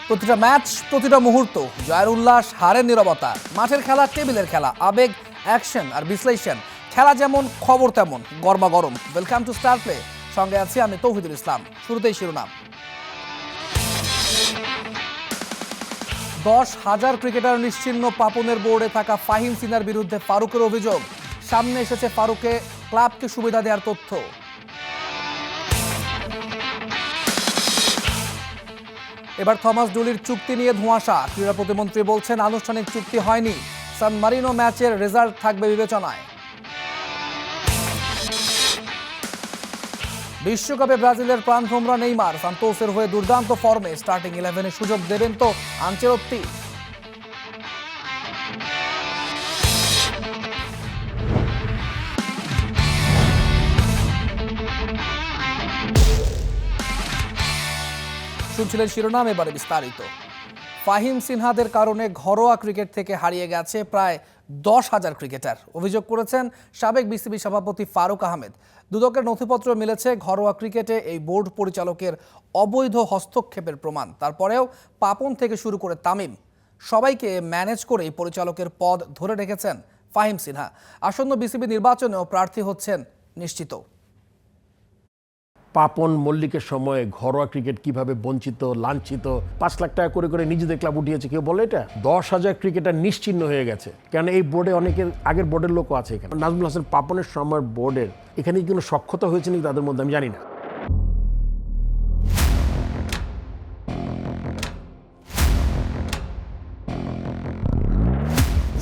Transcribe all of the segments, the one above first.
প্রতিটা ম্যাচ, প্রতিটা মুহূর্ত, জয়ের উল্লাস, হারের নীরবতা, মাঠের খেলা, টেবিলের খেলা, আবেগ, অ্যাকশন আর বিশ্লেষণ। খেলা যেমন, খবর তেমন, গরমাগরম। Welcome to Star Play. সঙ্গে আছি আমি তৌহিদুল ইসলাম। শুরুতেই শিরোনাম। 10,000 ক্রিকেটার নিশ্চিহ্ন পাপনের বোর্ডে থাকা ফাহিম সিনহার বিরুদ্ধে ফারুকের অভিযোগ। সামনে এসেছে ফারুকে ক্লাবকে সুবিধা দেওয়ার তথ্য। এবার থমাস ডুলির চুক্তি নিয়ে ধোঁয়াশা। ক্রীড়া প্রতিমন্ত্রী বলছেন আনুষ্ঠানিক চুক্তি হয়নি। সান মারিনো ম্যাচের রেজাল্ট থাকবে বিবেচনায়। বিশ্বকাপে ব্রাজিলের প্রাণভোমরা নেইমার সান্তোসের হয়ে দুর্দান্ত ফর্মে। স্টার্টিং 11-এ সুযোগ দেবেন তো আনচেলত্তি? শুনছিলেন শিরোনাম, এবারে বিস্তারিত। ফাহিম সিনহাদের কারণে ঘরোয়া ক্রিকেট থেকে হারিয়ে গেছে প্রায় 10,000 ক্রিকেটার। অভিযোগ করেছেন সাবেক বিসিবি সভাপতি ফারুক আহমেদ। দুদকের নথিপত্র মিলেছে ঘরোয়া ক্রিকেটে এই বোর্ড পরিচালকের অবৈধ হস্তক্ষেপের প্রমাণ। তারপরেও পাপন থেকে শুরু করে তামিম সবাইকে ম্যানেজ করেই পরিচালকের পদ ধরে রেখেছেন ফাহিম সিনহা। আসন্ন বিসিবি নির্বাচনেও প্রার্থী হচ্ছেন নিশ্চিত। পাপন মল্লিকের সময়ে ঘরোয়া ক্রিকেট কিভাবে বঞ্চিত, লাঞ্ছিত, 5 লাখ টাকা করে করে নিজেদের ক্লাব উঠিয়েছে, কেউ বলে এটা? 10,000 ক্রিকেটার নিশ্চিহ্ন হয়ে গেছে। কারণ এই বোর্ডে অনেকের আগের বোর্ডের লোকও আছে এখানে। নাজমুল হাসান পাপনের সময়ের বোর্ডের এখানে কোনো সক্ষতা হয়েছে নাকি তাদের মধ্যে আমি জানি না।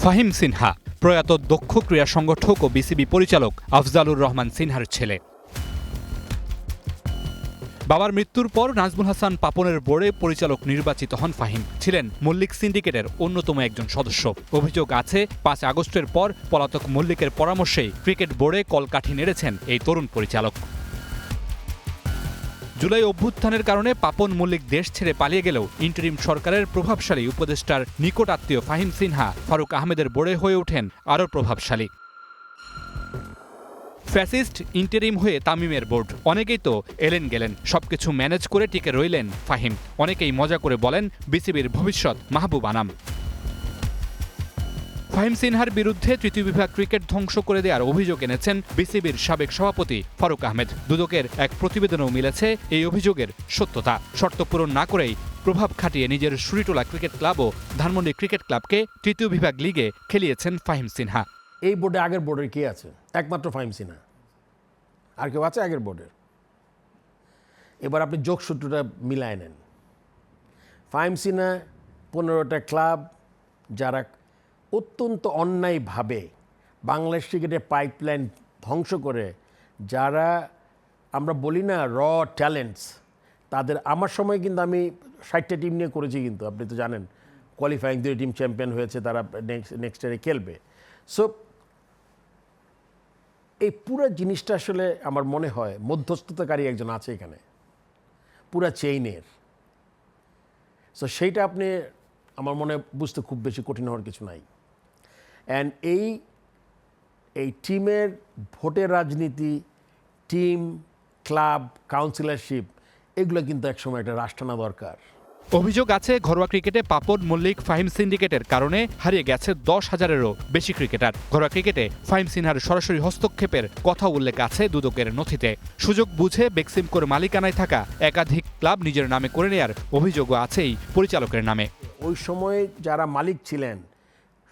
ফাহিম সিনহা প্রয়াত দক্ষ ক্রীড়া সংগঠক ও বিসিবি পরিচালক আফজালুর রহমান সিনহার ছেলে। বাবার মৃত্যুর পর নাজমুল হাসান পাপনের বোর্ডে পরিচালক নির্বাচিত হন ফাহিম। ছিলেন মল্লিক সিন্ডিকেটের অন্যতম একজন সদস্য। অভিযোগ আছে 5 আগস্টের পর পলাতক মল্লিকের পরামর্শেই ক্রিকেট বোর্ডে কলকাঠি নেড়েছেন এই তরুণ পরিচালক। জুলাই অভ্যুত্থানের কারণে পাপন মল্লিক দেশ ছেড়ে পালিয়ে গেলেও ইন্টারিম সরকারের প্রভাবশালী উপদেষ্টার নিকট আত্মীয় ফাহিম সিনহা ফারুক আহমেদের বোর্ডে হয়ে ওঠেন আরও প্রভাবশালী। ফ্যাসিস্ট ইন্টারিম হয়ে তামিমের বোর্ড। অনেকেই তো এলেন গেলেন, সবকিছু ম্যানেজ করে টিকে রইলেন ফাহিম। অনেকেই মজা করে বলেন বিসিবির ভবিষ্যৎ মাহবুব আনাম। ফাহিম সিনহার বিরুদ্ধে তৃতীয় বিভাগ ক্রিকেট ধ্বংস করে দেওয়ার অভিযোগ এনেছেন বিসিবির সাবেক সভাপতি ফারুক আহমেদ। দুদকের এক প্রতিবেদনেও মিলেছে এই অভিযোগের সত্যতা। শর্ত পূরণ না করেই প্রভাব খাটিয়ে নিজের সুরিটোলা ক্রিকেট ক্লাব ও ধানমন্ডি ক্রিকেট ক্লাবকে তৃতীয় বিভাগ লিগে খেলিয়েছেন ফাহিম সিনহা। এই বোর্ডে আগের বোর্ডের কে আছে? একমাত্র ফাহিম সিনহা। আর কেউ আছে আগের বোর্ডের? এবার আপনি যোগসূত্রটা মিলায় নেন। ফাহিম সিনহা 15টা ক্লাব যারা অত্যন্ত অন্যায়ভাবে বাংলাদেশ ক্রিকেটের পাইপলাইন ধ্বংস করে, যারা আমরা বলি না র ট্যালেন্টস, তাদের আমার সময় কিন্তু আমি 60টা টিম নিয়ে করেছি, কিন্তু আপনি তো জানেন কোয়ালিফাইং 2 টিম চ্যাম্পিয়ন হয়েছে, তারা নেক্সট ইয়ারে খেলবে। সো এই পুরো জিনিসটা আসলে আমার মনে হয় মধ্যস্থতাকারী একজন আছে এখানে পুরা চেইনের। সো সেইটা আপনি আমার মনে বুঝতে খুব বেশি কঠিন হওয়ার কিছু নাই। অ্যান্ড এই টিমের ভোটের রাজনীতি, টিম, ক্লাব, কাউন্সিলরশিপ, এগুলো কিন্তু একসময় একটা রাষ্ট্রানা দরকার। অভিযোগ আছে ঘরোয়া ক্রিকেটে পাপন মল্লিক ফাহিম সিন্ডিকেটের কারণে হারিয়ে গেছে 10,000-এরও বেশি ক্রিকেটার। ঘরোয়া ক্রিকেটে ফাহিম সিনহার সরাসরি হস্তক্ষেপের কথা উল্লেখ আছে দুদকের নথিতে। সুযোগ বুঝে বেক্সিমকোর মালিকানায় থাকা একাধিক ক্লাব নিজের নামে করে নেয়ার অভিযোগও আছে এই পরিচালকের নামে। ওই সময়ে যারা মালিক ছিলেন,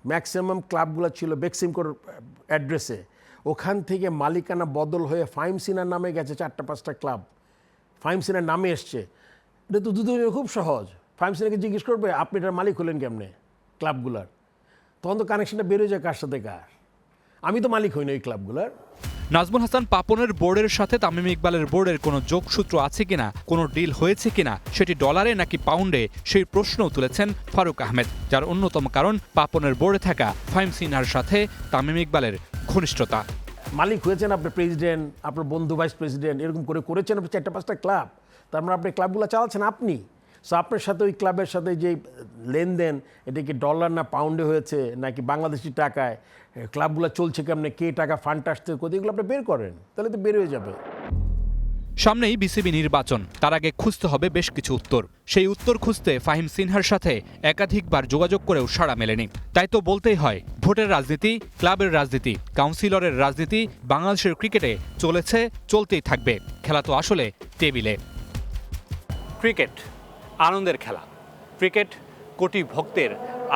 ম্যাক্সিমাম ক্লাবগুলো ছিল বেক্সিমকোর অ্যাড্রেসে। ওখান থেকে মালিকানা বদল হয়ে ফাহিম সিনহার নামে গেছে 4-5টা ক্লাব। ফাহিম সিনহার নামে এসছে। এটা তো দুদকের খুব সহজ। ফাহিম সিনহাকে জিজ্ঞেস করবে আপনি এটার মালিক হলেন কেমনে ক্লাবগুলার? তখন তো কানেকশনটা বেরোয় যায় কার সাথে কার। আমি তো মালিক হই না ওই ক্লাবগুলার। নাজমুল হাসান পাপনের বোর্ডের সাথে তামিম ইকবালের বোর্ডের কোনো যোগসূত্র আছে কিনা, কোনো ডিল হয়েছে কিনা, সেটি ডলারে নাকি পাউন্ডে, সেই প্রশ্নও তুলেছেন ফারুক আহমেদ। যার অন্যতম কারণ পাপনের বোর্ডে থাকা ফাহিম সিনহার সাথে তামিম ইকবালের ঘনিষ্ঠতা। মালিক হয়েছেন আপনার প্রেসিডেন্ট, আপনার বন্ধু ভাইস প্রেসিডেন্ট, এরকম করে করেছেন আপনি 4-5টা ক্লাব। তার মানে আপনি ক্লাবগুলো চালাচ্ছেন আপনি। সো আপনার সাথে ওই ক্লাবের সাথে যে লেনদেন, এটা কি ডলার না পাউন্ডে হয়েছে নাকি বাংলাদেশি টাকায়, ক্লাবগুলো চলছে কেমনে, কে টাকা ফান্ড আসতে কোথায়, এগুলো আপনি বের করেন, তাহলে তো বের হয়ে যাবে। সামনেই বিসিবি নির্বাচন, তার আগে খুঁজতে হবে বেশ কিছু উত্তর। সেই উত্তর খুঁজতে ফাহিম সিনহার সাথে একাধিকবার যোগাযোগ করেও সাড়া মেলেনি। তাই তো বলতেই হয়, ভোটের রাজনীতি, ক্লাবের রাজনীতি, কাউন্সিলরের রাজনীতি বাংলাদেশের ক্রিকেটে চলেছে, চলতেই থাকবে। খেলা তো আসলে টেবিলে। ক্রিকেট আনন্দের খেলা, ক্রিকেট কোটি ভক্তের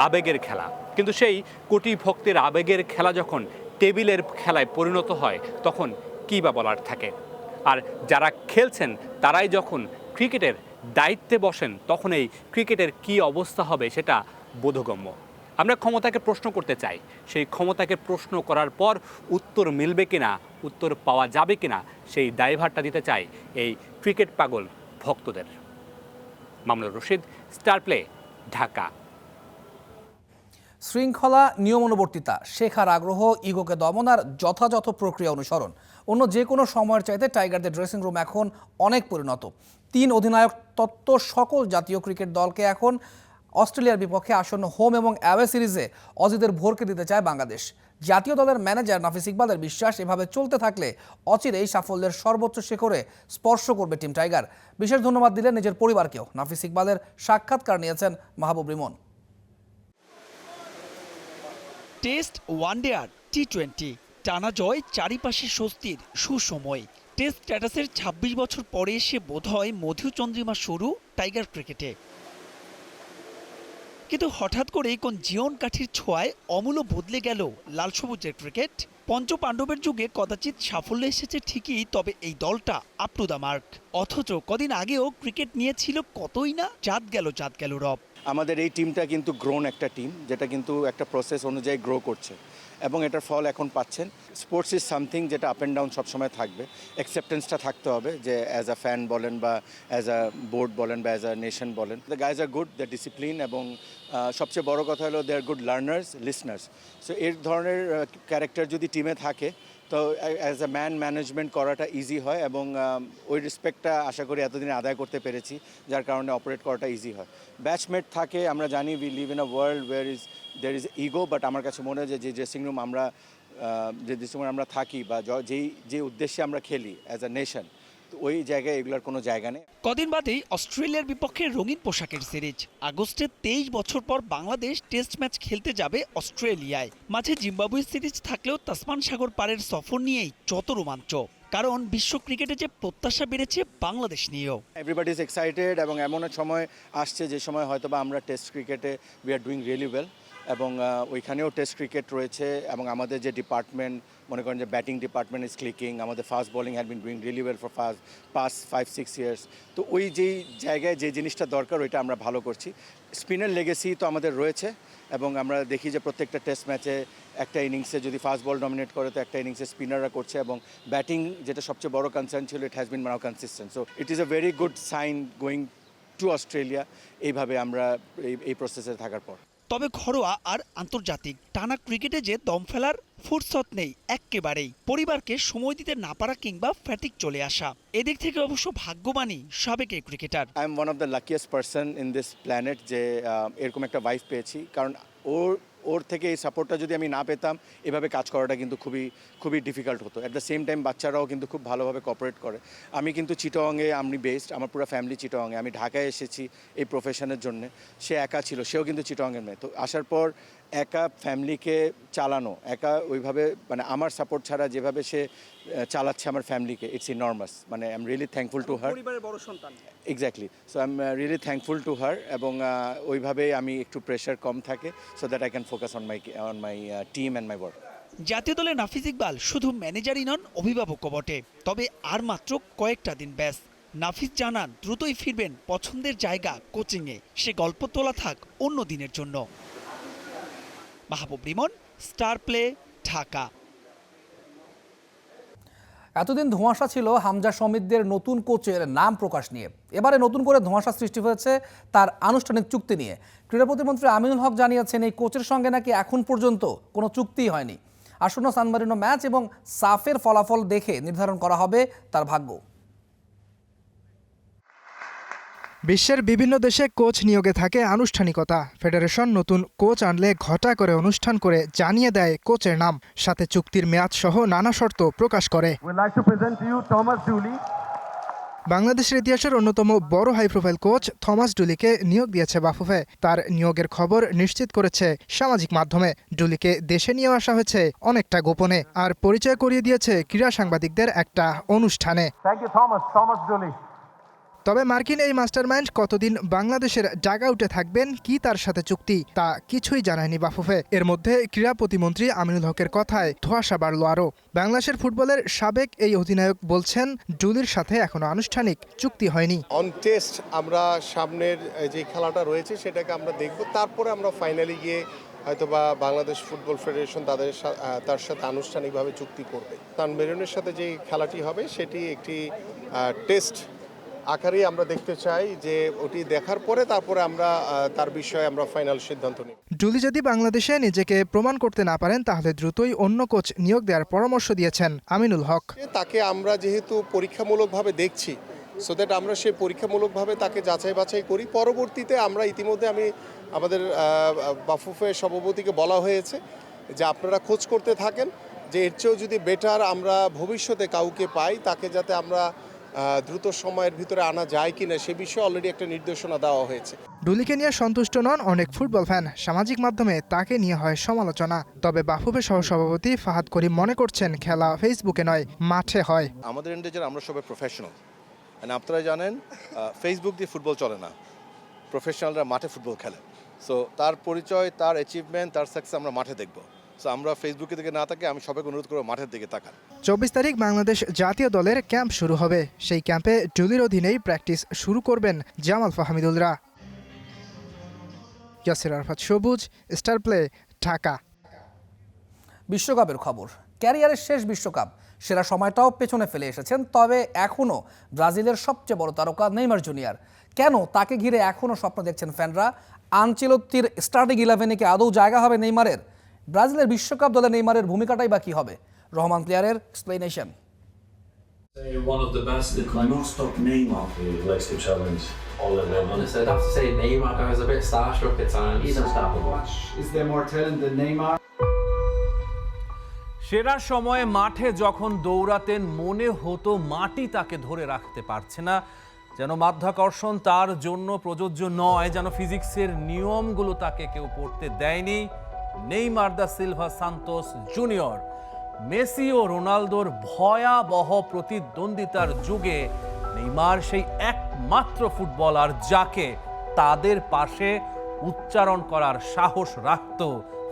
আবেগের খেলা। কিন্তু সেই কোটি ভক্তের আবেগের খেলা যখন টেবিলের খেলায় পরিণত হয়, তখন কী বা বলার থাকে। আর যারা খেলছেন তারাই যখন ক্রিকেটের দায়িত্বে বসেন, তখন এই ক্রিকেটের কী অবস্থা হবে সেটা বোধগম্য। আমরা ক্ষমতাকে প্রশ্ন করতে চাই, সেই ক্ষমতাকে প্রশ্ন করার পর উত্তর মিলবে কিনা, উত্তর পাওয়া যাবে কিনা, সেই দায়ভারটা দিতে চাই এই ক্রিকেট পাগল ভক্তদের। Mamunur Rashid, star play, Dhaka. শৃঙ্খলা, নিয়মানুবর্তিতা, শেখার আগ্রহ, ইগোকে দমন আর যথাযথ প্রক্রিয়া অনুসরণ অন্য যে কোনো সময়ের চাইতে টাইগারদের ড্রেসিং রুম এখন অনেক পরিণত। 3 অধিনায়ক তত্ত্ব সকল জাতীয় ক্রিকেট দলকে এখন অস্ট্রেলিয়ার বিপক্ষে আসন্ন হোম এবং অ্যাওয়ে সিরিজে অজিদের ভোরকে দিতে চায় বাংলাদেশ। জাতীয় দলের ম্যানেজার নাফিস ইকবালের বিশ্বাস, এভাবে চলতে থাকলে অচিরেই সাফল্যের সর্বোচ্চ শিখরে স্পর্শ করবে টিম টাইগার। বিশেষ ধন্যবাদ দিলেন নিজের পরিবারকেও। নাফিস ইকবালের সাক্ষাৎকার নিয়েছেন মাহবুব রিমন। টেস্ট, ওয়ানডে আর টি-20 টানা জয়, চারিপাশে স্বস্তির সুসময়। টেস্ট স্ট্যাটাসের 26 বছর পরে এসে বোধহয় মধুচন্দ্রিমা শুরু টাইগার ক্রিকেটে। কিন্তু হঠাৎ করে কোন জীবন কাঠির ছোঁয়ায় অমূল্য বদলে গেল লাল সবুজের ক্রিকেট। পঞ্চপাণ্ডবের যুগে কদাচিৎ সাফল্য এসেছে ঠিকই, তবে এই দলটা আপ টু দ্য মার্ক। অথচ কদিন আগেও ক্রিকেট নিয়ে ছিল কতই না জাত গেল রব। আমাদের এই টিমটা কিন্তু গ্রোন একটা টিম, যেটা কিন্তু একটা প্রসেস অনুযায়ী গ্রো করছে এবং এটার ফল এখন পাচ্ছেন। স্পোর্টস ইজ সামথিং যেটা আপ অ্যান্ড ডাউন সবসময় থাকবে। অ্যাকসেপ্টেন্সটা থাকতে হবে, যে অ্যাজ আ ফ্যান বলেন বা অ্যাজ আ বোর্ড বলেন বা অ্যাজ আ নেশন বলেন, the guys are good, the discipline, এবং সবচেয়ে বড় কথা হলো they are good learners, listeners. So এর ধরনের ক্যারেক্টার যদি টিমে থাকে তো অ্যাজ আ ম্যানেজমেন্ট করাটা ইজি হয়, এবং ওই রেসপেক্টটা আশা করি এতদিন আদায় করতে পেরেছি, যার কারণে অপারেট করাটা ইজি হয়। ব্যাচমেট থাকে, আমরা জানি we live in a world there is ego, but আমার কাছে মনে হয় যে ড্রেসিং রুম আমরা থাকি বা যে উদ্দেশ্যে আমরা খেলি অ্যাজ আ নেশন, তো ওই জায়গায় এগুলোর কোনো জায়গা নেই। কদিন বাদেই অস্ট্রেলিয়ার বিপক্ষে রঙিন পোশাকের সিরিজ। আগস্টে 23 বছর পর বাংলাদেশ টেস্ট ম্যাচ খেলতে যাবে অস্ট্রেলিয়ায়। মাঝে জিম্বাবুয়ে সিরিজ থাকলেও তাসমান সাগর পারের সফর নিয়েই যত রোমাঞ্চ, কারণ বিশ্ব ক্রিকেটে যে প্রত্যাশা বেড়েছে বাংলাদেশ নিয়েও। এভরিবডি ইজ এক্সাইটেড, এবং এমন এক সময় আসছে যে সময় হয়তোবা আমরা টেস্ট ক্রিকেটে we are doing really well, এবং ওইখানেও টেস্ট ক্রিকেট রয়েছে, এবং আমাদের যে ডিপার্টমেন্ট, মনে করেন যে ব্যাটিং ডিপার্টমেন্ট ইজ ক্লিকিং, আমাদের fast bowling had been doing really well for past 5-6 years. তো ওই যেই জায়গায় যে জিনিসটা দরকার ওইটা আমরা ভালো করছি। স্পিনের লেগেসি তো আমাদের রয়েছে, এবং আমরা দেখি যে প্রত্যেকটা টেস্ট ম্যাচে একটা ইনিংসে যদি ফাস্ট বল ডমিনেট করে তো একটা ইনিংসে স্পিনাররা করছে, এবং ব্যাটিং যেটা সবচেয়ে বড় কনসার্ন ছিল, it has been now consistent. So it is a very good sign going to Australia, এইভাবে আমরা এই প্রসেসে থাকার পর। তবে ঘরোয়া আর আন্তর্জাতিক টানা ক্রিকেটে যে দম ফেলার ফুরসত নেই এক্কেবারেই। পরিবারকে সময় দিতে না পারা কিংবা ফ্যাটিক চলে আসা, এদিক থেকে অবশ্য ভাগ্যবানই সাবেক এই cricketer. I am one of the luckiest person in this planet, যে এরকম একটা ওয়াইফ পেয়েছি, কারণ ওর থেকে এই সাপোর্টটা যদি আমি না পেতাম, এভাবে কাজ করাটা কিন্তু খুবই ডিফিকাল্ট হতো। অ্যাট দ্য সেম টাইম বাচ্চারাও কিন্তু খুব ভালোভাবে কোঅপারেট করে। আমি কিন্তু চিটাগংয়ে আমি বেসড, আমার পুরো ফ্যামিলি চিটাগংয়ে। আমি ঢাকায় এসেছি এই প্রফেশনের জন্য, সে একা ছিল, সেও কিন্তু চিটাগংয়ের মেয়ে। তো আসার পর একা ফ্যামিলিকে চালানো, একা ওইভাবে মানে আমার সাপোর্ট ছাড়া যেভাবে সে চালাচ্ছে আমার ফ্যামিলিকে, ইটস ইনর্মাস। মানে I am really thankful to her. পরিবারের বড় সন্তান। Exactly, so I am really thankful to her, এবং ওইভাবে আমি একটু প্রেশার কম থাকে, so that I can focus on my team and my work. জাতীয় দলে নাফিস ইকবাল শুধু ম্যানেজারই নন, অভিভাবকও বটে। তবে আর মাত্র কয়েকটা দিন ব্যাস। নাফিস জানান দ্রুতই ফিরবেন পছন্দের জায়গা কোচিংয়ে, সে গল্প তোলা থাক অন্য দিনের জন্য। মাহবুব রিমন, স্টার প্লে, ঢাকা। এতদিন ধোঁয়াশা ছিল হামজা সমিতদের নতুন কোচের নাম প্রকাশ নিয়ে। এবারে নতুন করে ধোঁয়াশা সৃষ্টি হয়েছে তার আনুষ্ঠানিক চুক্তি নিয়ে। ক্রীড়া প্রতিমন্ত্রী আমিনুল হক জানিয়েছেন, এই কোচের সঙ্গে নাকি এখন পর্যন্ত কোনো চুক্তিই হয়নি। আসন্ন সান মারিনো ম্যাচ এবং সাফের ফলাফল দেখে নির্ধারণ করা হবে তার ভাগ্য। বিশ্বের বিভিন্ন দেশে কোচ নিয়োগে থাকে আনুষ্ঠানিকতা। ফেডারেশন নতুন কোচ আনলে ঘটা করে অনুষ্ঠান করে জানিয়ে দেয় কোচের নাম, সাথে চুক্তির মেয়াদ সহ নানা শর্ত প্রকাশ করে। বাংলাদেশের ইতিহাসের অন্যতম বড় হাই প্রোফাইল কোচ থমাস ডুলিকে নিয়োগ দিয়েছে বাফুফে। তার নিয়োগের খবর নিশ্চিত করেছে সামাজিক মাধ্যমে। ডুলিকে দেশে নিয়ে আসা হয়েছে অনেকটা গোপনে, আর পরিচয় করিয়ে দিয়েছে ক্রীড়া সাংবাদিকদের একটা অনুষ্ঠানে। তবে মার্কিন এই মাস্টারমাইন্ড কতদিন বাংলাদেশের ডাগআউটে থাকবেন, কি তার সাথে চুক্তি, তা কিছুই জানায়নি বাফুফে। এর মধ্যে ক্রীড়া প্রতিমন্ত্রী আমিনুল হকের কথায় ধোঁয়াশা বাড়ল আরও। বাংলাদেশের ফুটবলের সাবেক এই অধিনায়ক বলছেন, ডুলির সাথে এখনো আনুষ্ঠানিক চুক্তি হয়নি। অন টেস্ট আমরা সামনের যে খেলাটা রয়েছে সেটাকে আমরা দেখব, তারপরে আমরা ফাইনালি গিয়ে হয়তোবা বাংলাদেশ ফুটবল ফেডারেশন তার সাথে আনুষ্ঠানিকভাবে চুক্তি করবে। তানভীরের সাথে যে খেলাটি হবে সেটি একটি টেস্ট আকারে আমরা দেখতে চাই, যে ওটি দেখার পরে তারপরে আমরা তার বিষয়ে আমরা ফাইনাল সিদ্ধান্ত নিই। ডুলি যদি বাংলাদেশে নিজেকে প্রমাণ করতে না পারেন, তাহলে দ্রুতই অন্য কোচ নিয়োগ দেওয়ার পরামর্শ দিয়েছেন আমিনুল হক। তাকে আমরা যেহেতু পরীক্ষামূলকভাবে দেখছি, সো দ্যাট আমরা সেই পরীক্ষামূলকভাবে তাকে যাচাই বাছাই করি। পরবর্তীতে আমরা ইতিমধ্যে আমাদের বাফুফে সভাপতিকে বলা হয়েছে যে আপনারা খোঁজ করতে থাকেন, যে এর চেয়েও যদি বেটার আমরা ভবিষ্যতে কাউকে পাই, তাকে যাতে আমরা দ্রুত সময়ের ভিতরে আনা যায় কিনা সে বিষয়ে অলরেডি একটা নির্দেশনা দেওয়া হয়েছে। ডুলিকে নিয়ে সন্তুষ্ট নন অনেক ফুটবল ফ্যান। সামাজিক মাধ্যমে তাকে নিয়ে হয় সমালোচনা। তবে বাফুফে সহসভাপতি ফাহাদ করিম মনে করছেন, খেলা ফেসবুকে নয়, মাঠে হয়। আমাদের এন্ডে যারা আমরা সবাই প্রফেশনাল, আপনারা জানেন ফেসবুক দিয়ে ফুটবল চলে না, প্রফেশনালরা মাঠে ফুটবল খেলে। সো তার পরিচয়, তার অ্যাচিভমেন্ট, তার সাকসেস আমরা মাঠে দেখব। সো আমরা ফেসবুকে দিকে না তাকে আমি সবাইকে অনুরোধ করব মাঠের দিকে তাকান। 24 তারিখ বাংলাদেশ জাতীয় দলের ক্যাম্প শুরু হবে। সেই ক্যাম্পে ডুলির অধীনেই প্র্যাকটিস শুরু করবেন জামাল ফাহমিদুলরা। ইয়াসির আরাফাত সবুজ, স্টার প্লে, ঢাকা। বিশ্বকাপের খবর। ক্যারিয়ারের শেষ বিশ্বকাপ, সেরা সময়টাও পেছনে ফেলে এসেছেন। তবে এখনও ব্রাজিলের সবচেয়ে বড় তারকা নেইমার জুনিয়র। কেন তাকে ঘিরে এখনও স্বপ্ন দেখছেন ফ্যানরা? আনচেলত্তির স্টার্টিং 11-এ কি আদৌ জায়গা হবে নেইমারের? ব্রাজিলের বিশ্বকাপ দলে নেইমারের ভূমিকাটাই বা কী হবে? রহমান প্লেয়ারের explanation. One of the best. I not stop Neymar, who likes to challenge all 11. Honestly, I'd have to say Neymar. I was a bit starstruck at times. He's unstoppable. Is there more talent than Neymar? সেরা সময়ে মাঠে যখন দৌড়াতেন, মনে হতো মাটি তাকে ধরে রাখতে পারছে না, যেন মাধ্যাকর্ষণ তার জন্য প্রযোজ্য নয়, যেন ফিজিক্সের নিয়মগুলো তাকে কেউ পড়তে দেয়নি। Neymar da Silva Santos Junior. Messi ও রোনালদোর ভয়াবহ প্রতিদ্বন্দ্বিতার যুগে নেইমার সেই একমাত্র ফুটবলার যাকে তাদের পাশে উচ্চারণ করার সাহস রাখত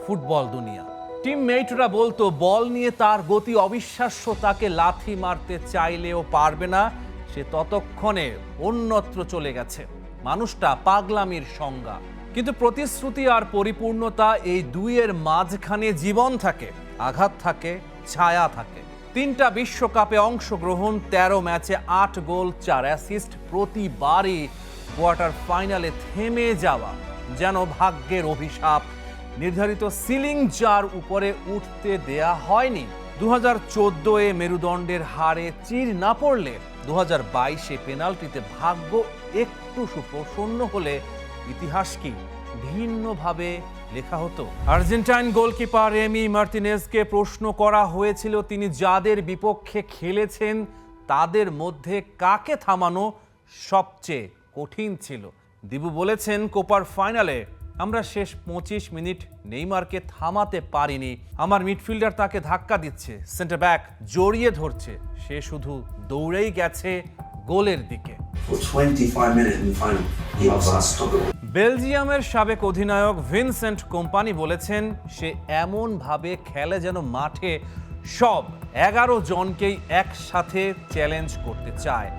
ফুটবল দুনিয়া। টিমমেটরা বলতো বল নিয়ে তার গতি অবিশ্বাস্য, তাকে লাথি মারতে চাইলেও পারবে না, সে ততক্ষণে অন্যত্র চলে গেছে। মানুষটা পাগলামির সংজ্ঞা। কিন্তু প্রতিশ্রুতি আর পরিপূর্ণতা, এই দুইয়ের মাঝখানে জীবন থাকে, আঘাত থাকে, ছায়া থাকে। 3টা বিশ্বকাপে অংশগ্রহণ, 13 ম্যাচে 8 গোল 4 অ্যাসিস্ট। প্রতিবারই কোয়ার্টার ফাইনালে থেমে যাওয়া যেন ভাগ্যের অভিশাপ। নির্ধারিত সিলিং যার উপরে উঠতে দেয়া হয়নি। 2014-এ মেরুদণ্ডের হারে চির না পড়লে 2022-এ পেনাল্টিতে ভাগ্য একটু সুপ্রসন্ন হলে ইতিহাস কি ভিন্নভাবে লেখা হতো? আর্জেন্টাইন গোলকিপার এমি মার্টিনেজকে প্রশ্ন করা হয়েছিল, তিনি যাদের বিপক্ষে খেলেছেন তাদের মধ্যে কাকে থামানো সবচেয়ে কঠিন ছিল। দিবু বলেছেন, কোপার ফাইনালে আমরা শেষ 25 মিনিট নেইমারকে থামাতে পারিনি। আমার মিডফিল্ডার তাকে ধাক্কা দিচ্ছে, সেন্টার ব্যাক জড়িয়ে ধরছে, সে শুধু দৌড়েই গেছে গোলের দিকে। বেলজিয়ামের সাবেক অধিনায়ক ভিনসেন্ট কোম্পানি বলেছেন, সে এমন ভাবে খেলে যেন মাঠে সব 11 জনকেই একসাথে চ্যালেঞ্জ করতে চায়,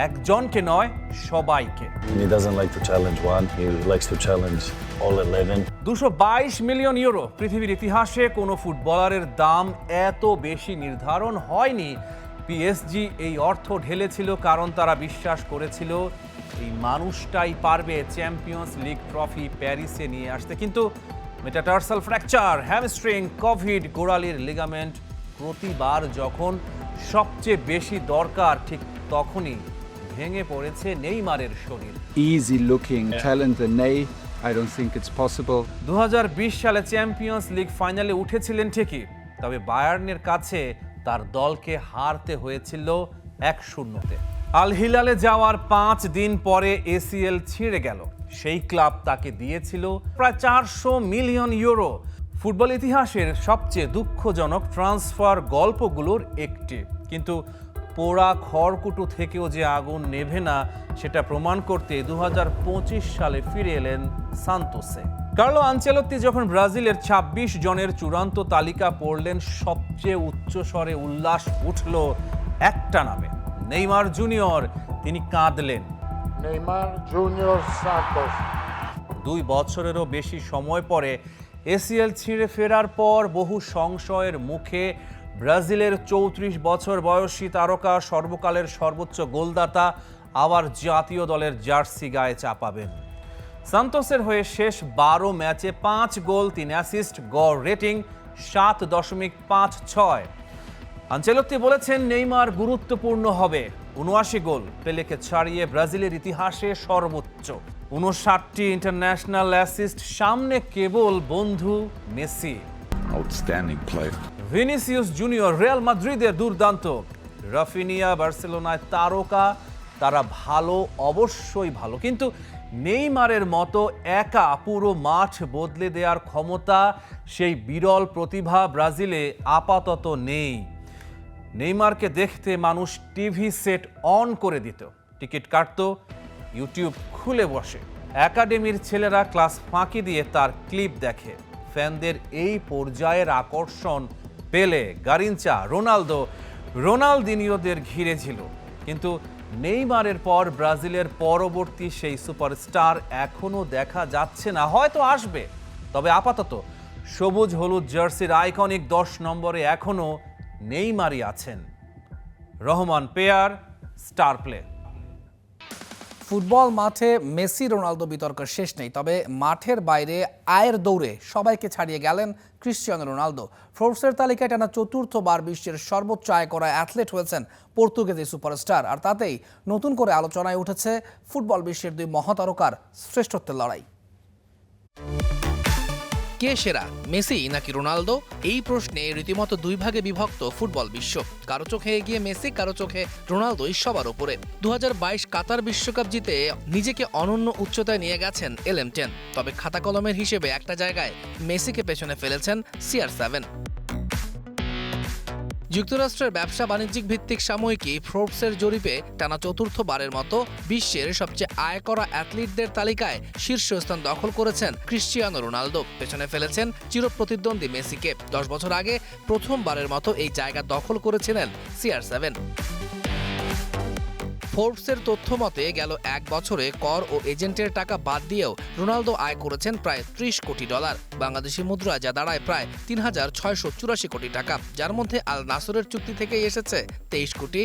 একজনকে নয় সবাইকে। He doesn't like to challenge one, he likes to challenge all 11. 222 million euro, পৃথিবীর ইতিহাসে কোনো ফুটবলারের দাম এত বেশি নির্ধারণ হয়নি। পিএসজি এই অর্থ ঢেলেছিল কারণ তারা বিশ্বাস করেছিল এই মানুষটাই পারবে চ্যাম্পিয়ন্স লিগ ট্রফি প্যারিসে নিয়ে আসতে। কিন্তু মেটাটার্সাল ফ্র্যাকচার, হ্যামস্ট্রিং, কোভিড, গোড়ালির লিগামেন্ট, প্রতিবার যখন সবচেয়ে বেশি দরকার ঠিক তখনই ভেঙে পড়েছে নেইমারের শরীর। Easy looking talent than Ney. I don't think it's possible. 2020 সালে চ্যাম্পিয়ন্স লিগ ফাইনালে উঠেছিলেন ঠিকই, তবে বায়ার্নের কাছে তার দলকে হারতে হয়েছিল 1-0-তে। আল হিলালে যাওয়ার 5 দিন পরে এসিএল ছিঁড়ে গেল। সেই ক্লাব তাকে দিয়েছিল প্রায় 400 মিলিয়ন ইউরো। ফুটবল ইতিহাসের সবচেয়ে দুঃখজনক ট্রান্সফার গল্পগুলোর একটি। কিন্তু পোড়া খড়কুটো থেকেও যে আগুন নেভে না সেটা প্রমাণ করতে 2025 সালে ফিরে এলেন সান্তোসে। কার্লো আনচেলত্তি যখন ব্রাজিলের 26 জনের চূড়ান্ত তালিকা পড়লেন, সবচেয়ে উচ্চস্বরে উল্লাস উঠল একটা নামে, নেইমার জুনিয়র। তিনি কাঁদলেন। নেইমার জুনিয়র সান্তোস 2 বছরেরও বেশি সময় পরে এসিএল ছিঁড়ে ফেরার পর বহু সংশয়ের মুখে ব্রাজিলের 34 বছর বয়সী তারকা, সর্বকালের সর্বোচ্চ গোলদাতা, আবার জাতীয় দলের জার্সি গায়ে চাপাবেন। সান্তোসের হয়ে শেষ 12 ম্যাচে 5 গোল 3 অ্যাসিস্ট, গড় রেটিং 7.56। আনচেলত্তি বলেছেন নেইমার গুরুত্বপূর্ণ হবে। 79 গোল, পেলেকে ছাড়িয়ে ব্রাজিলের ইতিহাসে সর্বোচ্চ। 59টি ইন্টারন্যাশনাল অ্যাসিস্ট, সামনে কেবল বন্ধু Messi. Outstanding play. Vinicius junior Real মাদ্রিদের দুর্দান্ত, রাফিনিয়া বার্সেলোনায় তারকা। তারা ভালো, অবশ্যই ভালো, কিন্তু নেইমারের মতো একা পুরো মাঠ বদলে দেওয়ার ক্ষমতা, সেই বিরল প্রতিভা ব্রাজিলে আপাতত নেই। নেইমারকে দেখতে মানুষ টিভি সেট অন করে দিত, টিকিট কাটত, ইউটিউব খুলে বসে। একাডেমির ছেলেরা ক্লাস ফাঁকি দিয়ে তার ক্লিপ দেখে। ফ্যানদের এই পর্যায়ের আকর্ষণ পেলে, গারিনচা, রোনালদিনিওদের ঘিরে ছিল। কিন্তু নেইমারের পর ব্রাজিলের পরবর্তী সেই সুপারস্টার এখনো দেখা যাচ্ছে না। হয়তো আসবে, তবে আপাতত সবুজ হলুদ জার্সির আইকনিক 10 নম্বরে এখনো নেইমারই আছেন। Rahman pair, star play. Football মাঠে মেসি রোনালদো বিতর্কের শেষ নেই, তবে মাঠের বাইরে আয়ের দৌড়ে সবাইকে ছাড়িয়ে গেলেন ক্রিশ্চিয়ানো রোনালদো। ফোর্বসের তালিকায় টানা 4বার বিশ্বের সর্বোচ্চ আয় করা অ্যাথলেট হয়েছেন পর্তুগিজ সুপারস্টার। আর তাতেই নতুন করে আলোচনায় উঠেছে ফুটবল বিশ্বের 2 মহাতারকার শ্রেষ্ঠত্বের লড়াই। কে সেরা, মেসি নাকি রোনালদো? এই প্রশ্নে রীতিমতো 2 ভাগে বিভক্ত ফুটবল বিশ্ব। কারো চোখে এগিয়ে মেসি, কারো চোখে রোনালদোই সবার উপরে। 2022 কাতার বিশ্বকাপ জিতে নিজেকে অনন্য উচ্চতায় নিয়ে গেছেন LM10। তবে খাতা কলমের হিসেবে একটা জায়গায় মেসিকে পেছনে ফেলেছেন CR7। যুক্তরাষ্ট্রের ব্যবসা বাণিজ্যিক ভিত্তিক সাময়িকী ফোর্বসের জরিপে টানা 4র্থবারের মতো বিশ্বের সবচেয়ে আয় করা অ্যাথলিটদের তালিকায় শীর্ষস্থান দখল করেছেন ক্রিশ্চিয়ানো রোনালদো। পেছনে ফেলেছেন চিরপ্রতিদ্বন্দ্বী মেসিকে। 10 বছর আগে প্রথমবারের মতো এই জায়গা দখল করেছিলেন CR7। ফোর্বসের তথ্য মতে গেল 1 বছরে কর ও এজেন্টের টাকা বাদ দিয়েও রোনালদো আয় করেছেন প্রায় $30 কোটি। বাংলাদেশি মুদ্রায় যা দাঁড়ায় প্রায় 3,684 কোটি টাকা, যার মধ্যে আল নাসরের চুক্তি থেকেই এসেছে $23.50 কোটি।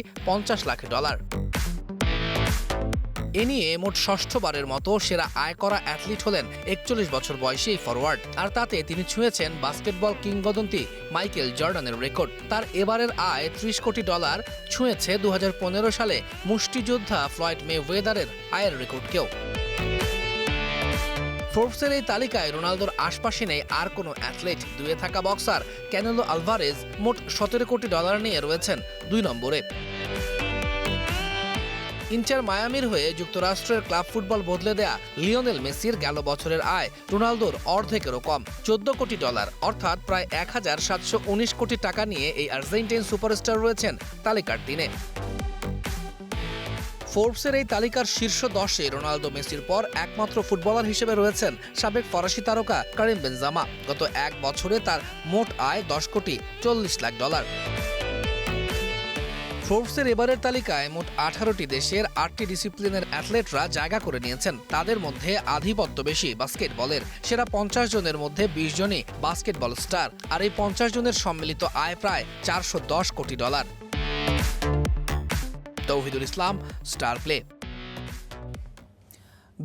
এ নিয়ে মোট 6ঠবারের মতো সেরা আয় করা অ্যাথলিট হলেন 41 বছর বয়সী এই ফরওয়ার্ড। আর তাতে তিনি ছুঁয়েছেন বাস্কেটবল কিংবদন্তি মাইকেল জর্ডানের রেকর্ড। তার এবারের আয় $30 কোটি ছুঁয়েছে 2015 সালে মুষ্টিযোদ্ধা ফ্লয়েড মেওয়েদারের আয়ের রেকর্ডকেও। ফোর্বসের এই তালিকায় রোনালদোর আশপাশে নেই আর কোনো অ্যাথলেট। 2-এ থাকা বক্সার ক্যানেলো আলভারেজ মোট $17 কোটি নিয়ে রয়েছেন 2 নম্বরে। ইন্টার মায়ামির হয়ে যুক্তরাষ্ট্রের ক্লাব ফুটবল বদলে দেয়া লিওনেল মেসির গেল বছরের আয় রোনালদোর অর্ধেকেরও কম, $14 কোটি, অর্থাৎ প্রায় 1,719 কোটি টাকা নিয়ে এই আর্জেন্টিন সুপারস্টার রয়েছেন তালিকার 3-এ। ফোর্বসের এই তালিকার শীর্ষ 10-এ রোনালদো মেসির পর একমাত্র ফুটবলার হিসেবে রয়েছেন সাবেক ফরাসি তারকা কারিম বেনজেমা। গত 1 বছরে তার মোট আয় $10.40 কোটি। ফোর্বসের এবারের তালিকায় মোট 18টি দেশের 8টি ডিসিপ্লিনের অ্যাথলেটরা জায়গা করে নিয়েছেন। তাদের মধ্যে আধিপত্য বেশি বাস্কেটবলের। সেরা 50 জনের মধ্যে 20 জনই বাস্কেটবল স্টার। আর এই 50 জনের সম্মিলিত আয় প্রায় $410 কোটি। তৌহিদুল ইসলাম, স্টার প্লে।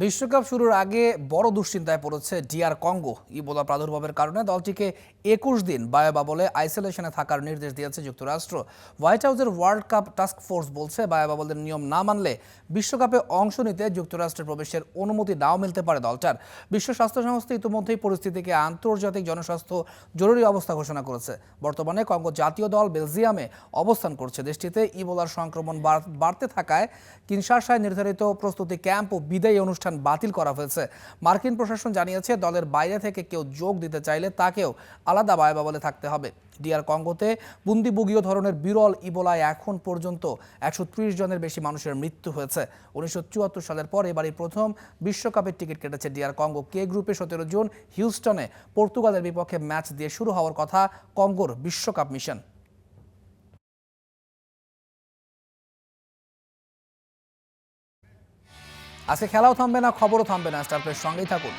বিশ্বকাপ শুরুর আগে বড় দুশ্চিন্তায় পড়েছে ডিআর কঙ্গো। ইবোলা প্রাদুর্ভাবের কারণে দলটিকে 21 দিন বায়োবাবলে আইসোলেশনে থাকার নির্দেশ দিয়েছে যুক্তরাষ্ট্র। হোয়াইট হাউসের ওয়ার্ল্ড কাপ টাস্ক ফোর্স বলছে, বায়োবাবলের নিয়ম না মানলে বিশ্বকাপে অংশ নিতে যুক্তরাষ্ট্রের প্রবেশের অনুমতি নাও মিলতে পারে দলটার। বিশ্ব স্বাস্থ্য সংস্থা ইতিমধ্যেই পরিস্থিতিকে আন্তর্জাতিক জনস্বাস্থ্য জরুরি অবস্থা ঘোষণা করেছে। বর্তমানে কঙ্গো জাতীয় দল বেলজিয়ামে অবস্থান করছে। দেশটিতে ইবোলার সংক্রমণ বাড়তে থাকায় কিনশাসায় নির্ধারিত প্রস্তুতি ক্যাম্প ও বিদায়ী অনুষ্ঠান বাতিল করা হয়েছে। মার্কিন প্রশাসন জানিয়েছে, দলের বাইরে থেকে কেউ যোগ দিতে চাইলে তাকেও আলাদা বায়োবাবলে থাকতে হবে। ডিআর কঙ্গোতে বুন্দিবুগীয় ধরনের বিরল ইবোলায় এখন পর্যন্ত 130 জনের বেশি মানুষের মৃত্যু হয়েছে। 1974 সালের পর এবারই প্রথম বিশ্বকাপের টিকিট কেটেছে ডিআর কঙ্গো। কে গ্রুপে 17 জুন হিউস্টনে পর্তুগালের বিপক্ষে ম্যাচ দিয়ে শুরু হওয়ার কথা কঙ্গোর বিশ্বকাপ মিশন। আজকে খেলাও থামবে না, খবরও থামবে না। স্টার প্লের সঙ্গেই থাকুন।